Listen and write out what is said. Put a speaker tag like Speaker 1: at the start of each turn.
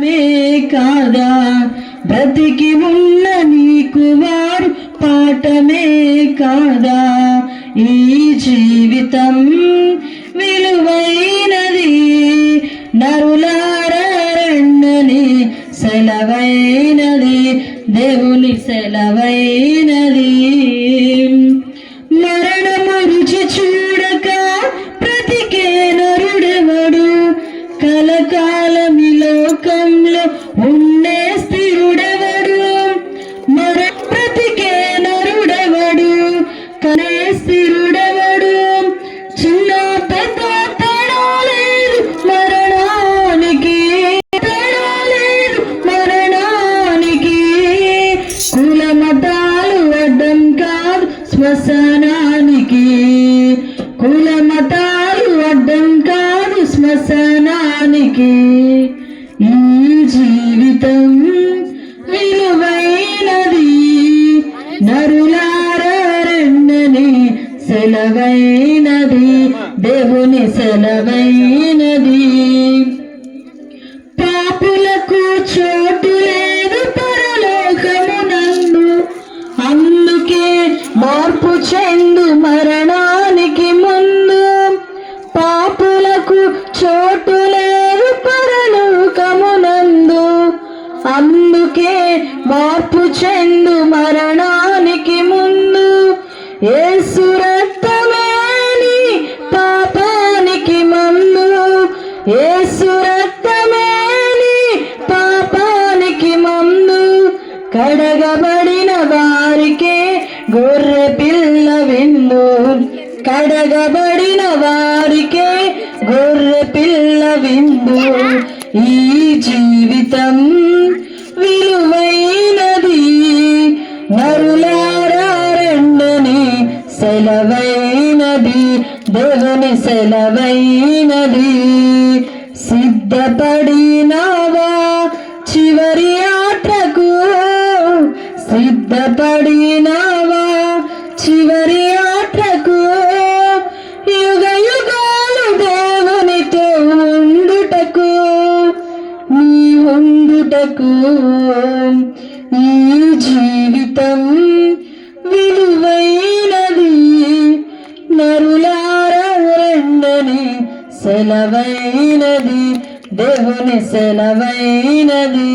Speaker 1: పాఠమే కాదా, బ్రతికి ఉన్న నీకు వారు పాఠమే కాదా. ఈ జీవితం విలువైనది, నరులారా రండని సెలవైనది, దేవుని సెలవైనది. మరణము రుచి చూడక బ్రతికే నరుడెవడు, కలకాలం ఈ లోకంలో ఉండే స్థిరుడెవడు. బ్రతికే నరుడెవడు, కనే స్థిరుడెవడు. చిన్న పెద్ద తేడా లేదు మరణానికి, తేడా లేదు మరణానికి. కుల మతాలు అడ్డం కాదు శ్మశానానికి, కుల మతాలు అడ్డం కాదు శ్మశానానికి. ఈ జీవితం విలువైనది, నరులారా రండని సెలవైనది, దేవుని సెలవైనది. పాపులకు చోటు లేదు పరలోకమునందు, అందుకే మార్పు చెందు మరణానికి ముందు. పాపులకు చోటు లేదు పరలోకమునందు, అందుకే మార్పు చెందు మరణానికి ముందు. యేసు రక్తమే నీ పాపానికి మందు, యేసు రక్తమే నీ పాపానికి మందు. కడగబడిన వారికే గొర్రె పిల్ల విందు, కడగబడిన వారికే గొర్రె పిల్ల విందు. ఈ జీవితం విలువైనది, నరులారా రండని సెలవైనది, దేవుని సెలవైనది. సిద్ధపడినావా చివరి ఆటకు, సిద్ధపడినావా చివరి ఆటకు. యుగ యుగాలు దేవునితో ఉండుటకు, నీ ఉండుటకు. ఈ జీవితం విలువైనది, నరులారా రండని సెలవైనది, దేవుని సెలవైనది.